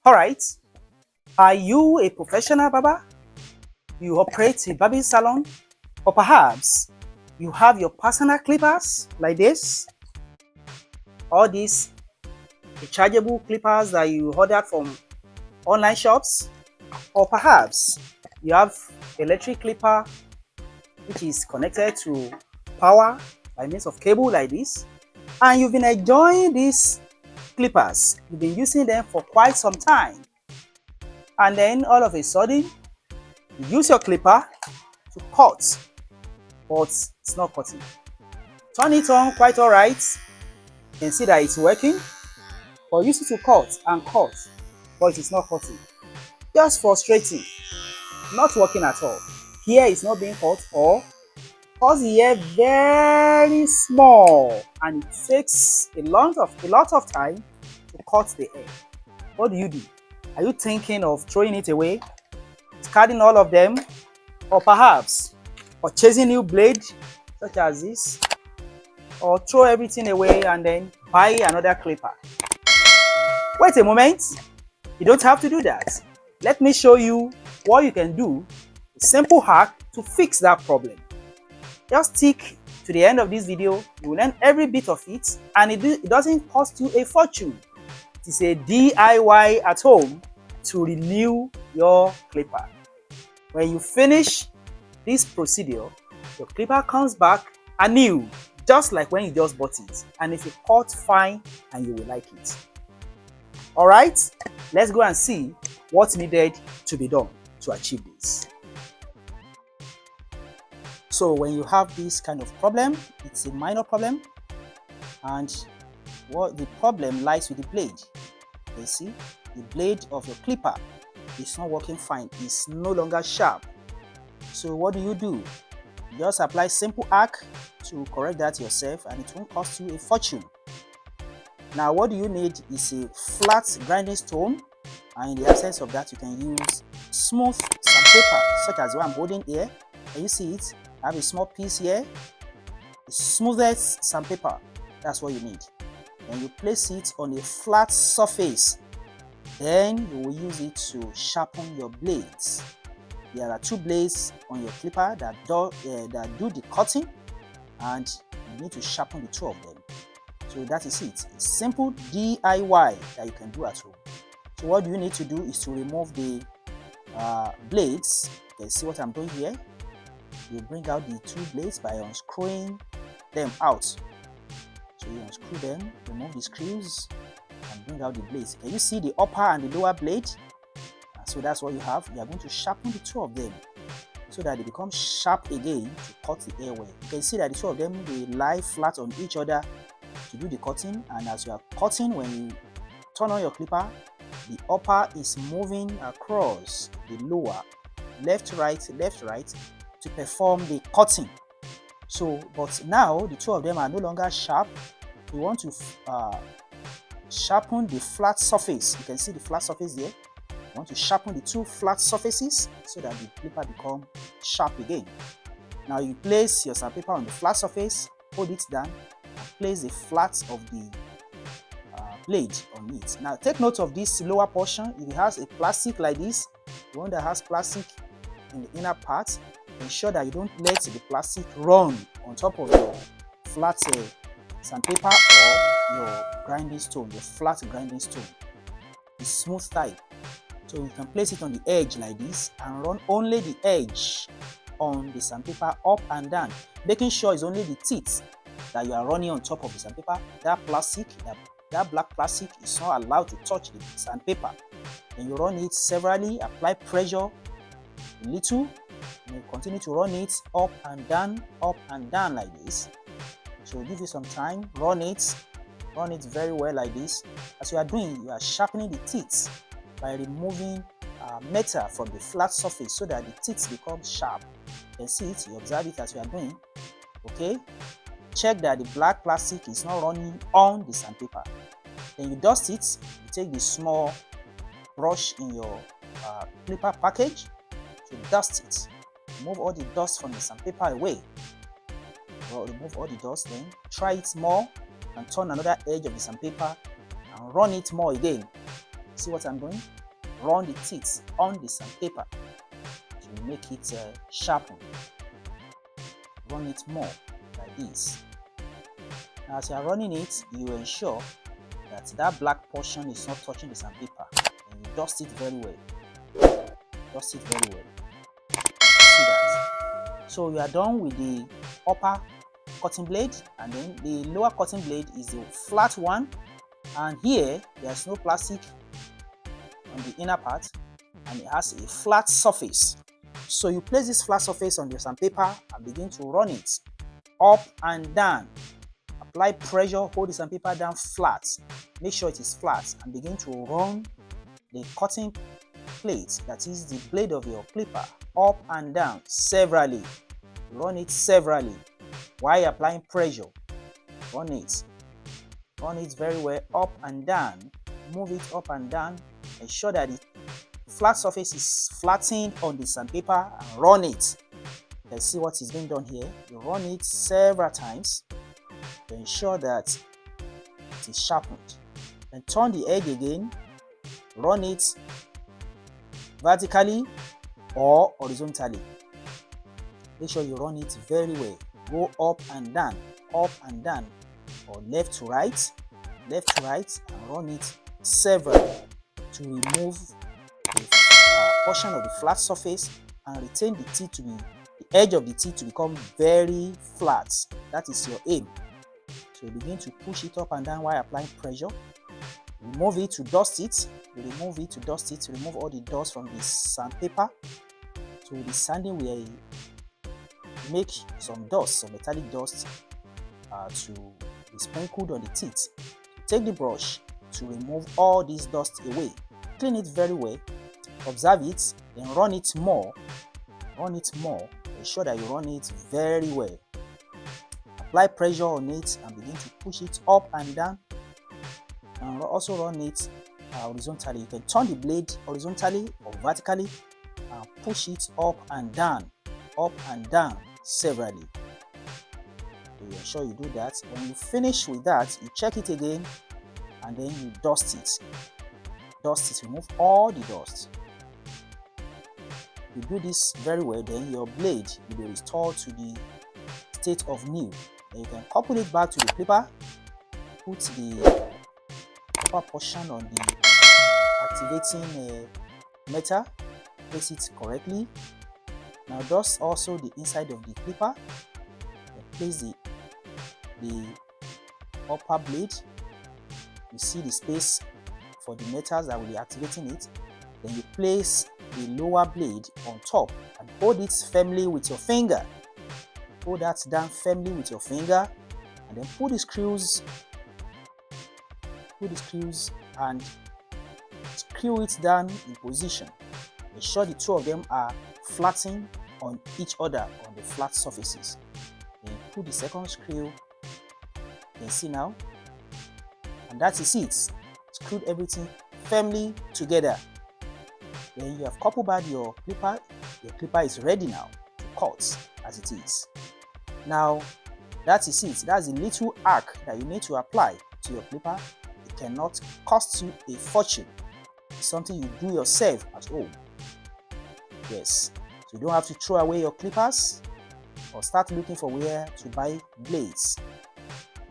Alright, are you a professional barber? You operate a barbing salon? Or perhaps you have your personal clippers like this? All these rechargeable clippers that you ordered from online shops? Or perhaps you have electric clipper which is connected to power by means of cable like this, and you've been enjoying these clippers. You've been using them for quite some time, and then all of a sudden you use your clipper to cut, but it's not cutting. Turn it on quite alright and see that it's working, but use it to cut and cut, but it is not cutting. Just frustrating, not working at all. Here is not being cut, or cause the hair very small and it takes a lot of time to cut the hair. What do? Are you thinking of throwing it away, discarding all of them, or perhaps purchasing new blade such as this, or throw everything away and then buy another clipper? Wait a moment, you don't have to do that. Let me show you what you can do, a simple hack to fix that problem. Just stick to the end of this video, you will learn every bit of it, and it doesn't cost you a fortune. It is a DIY at home to renew your clipper. When you finish this procedure, your clipper comes back anew, just like when you just bought it, and if you cut fine and you will like it. Alright, let's go and see what's needed to be done to achieve this. So when you have this kind of problem, it's a minor problem, and what the problem lies with the blade. You see, the blade of your clipper is not working fine, it's no longer sharp. So what do? You just apply simple hack to correct that yourself, and it won't cost you a fortune. Now what you need is a flat grinding stone, and in the absence of that you can use smooth sandpaper such as the one I'm holding here. Can you see it? I have a small piece here. The smoothest sandpaper, that's what you need. Then you place it on a flat surface. Then you will use it to sharpen your blades. There are two blades on your clipper that do the cutting, and you need to sharpen the two of them. So that is it. It's simple DIY that you can do at home. So what you need to do is to remove the blades. You can see what I'm doing here. You bring out the two blades by unscrewing them out. So you unscrew them, remove the screws, and bring out the blades. Can you see the upper and the lower blade? So that's what you have. You are going to sharpen the two of them so that they become sharp again to cut the hair well. You can see that the two of them will lie flat on each other to do the cutting, and as you are cutting, when you turn on your clipper, the upper is moving across the lower, left right to perform the cutting. So but now the two of them are no longer sharp. We want to sharpen the flat surface. You can see the flat surface there. You want to sharpen the two flat surfaces so that the clipper become sharp again. Now you place your sandpaper on the flat surface, hold it down, and place the flat of the blade on it. Now take note of this lower portion. If it has a plastic like this, the one that has plastic in the inner part, ensure that you don't let the plastic run on top of your flat sandpaper or your grinding stone, your flat grinding stone. The smooth type. So you can place it on the edge like this and run only the edge on the sandpaper up and down, making sure it's only the teeth that you are running on top of the sandpaper. That plastic, that black plastic is not allowed to touch the sandpaper. Then you run it severally, apply pressure a little, and you continue to run it up and down like this. So give it some time, run it very well like this. As you are doing, you are sharpening the teeth by removing metal from the flat surface so that the teeth become sharp. You can see it, you observe it as you are doing. Okay, check that the black plastic is not running on the sandpaper. Then you dust it. You take the small brush in your clipper package to dust it. Remove all the dust from the sandpaper away. Remove all the dust, then try it more and turn another edge of the sandpaper and run it more again. See what I'm doing? Run the teeth on the sandpaper to make it sharpen. Run it more like this. Now, as you are running it, you ensure that black portion is not touching the sandpaper, and you dust it very well. Dust it very well. See that? So you are done with the upper cutting blade, and then the lower cutting blade is the flat one, and here there's no plastic on the inner part, and it has a flat surface. So you place this flat surface on your sandpaper and begin to run it up and down. Apply pressure, hold the sandpaper down flat, make sure it is flat, and begin to run the cutting plate, that is the blade of your clipper, up and down severally. Run it severally while applying pressure. Run it very well, up and down. Move it up and down. Ensure that the flat surface is flattened on the sandpaper, and run it. You can see what is being done here. You run it several times to ensure that it is sharpened. Then turn the edge again. Run it vertically or horizontally. Make sure you run it very well. Go up and down, or left to right, and run it severally to remove the portion of the flat surface and retain the teeth to be, the edge of the teeth to become very flat. That is your aim. So you begin to push it up and down while applying pressure. Remove it to dust it. Remove all the dust from the sandpaper. So the sanding will make some dust, some metallic dust to be sprinkled on the teeth. Take the brush to remove all this dust away. Clean it very well. Observe it, then run it more. Ensure that you run it very well. Apply pressure on it and begin to push it up and down, and also run it horizontally. You can turn the blade horizontally or vertically and push it up and down severally. So you ensure you do that. When you finish with that, you check it again, and then you dust it. Remove all the dust. You do this very well, then your blade will be restored to the state of new. Then you can couple it back to the clipper, put the upper portion on the activating metal, place it correctly. Now dust also the inside of the clipper, then place the upper blade. You see the space for the metals that will be activating it. Then you place the lower blade on top and hold it firmly with your finger. Hold that down firmly with your finger, and then pull the screws and screw it down in position. Ensure the two of them are flattened on each other on the flat surfaces. Then put the second screw. You can see now, and that is it. Screwed everything firmly together. Then you have coupled back your clipper. Your clipper is ready now to cut as it is. Now that is it. That's the little arc that you need to apply to your clipper. It cannot cost you a fortune. It's something you do yourself at home. Yes, so you don't have to throw away your clippers or start looking for where to buy blades.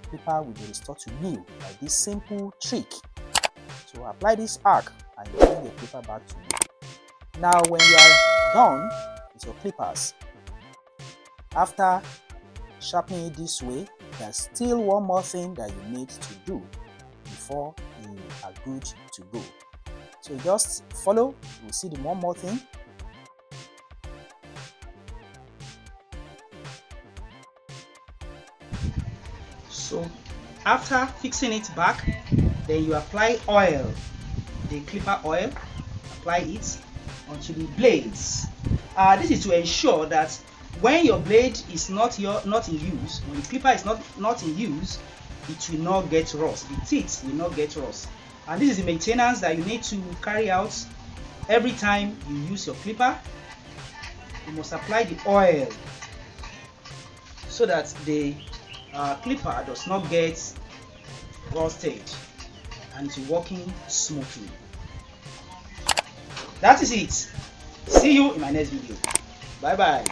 The clipper will be restored to new by this simple trick. So apply this arc and you bring your clipper back to you. Now when you are done with your clippers, after sharpening it this way, there's still one more thing that you need to do before you are good to go. So just follow, you'll see the one more thing. So after fixing it back, then you apply oil, the clipper oil, apply it onto the blades. This is to ensure that when your blade is not in use, when the clipper is not in use, it will not get rust. The teeth will not get rust. And this is the maintenance that you need to carry out every time you use your clipper. You must apply the oil so that the clipper does not get rusted and it's working smoothly. That is it. See you in my next video. Bye bye.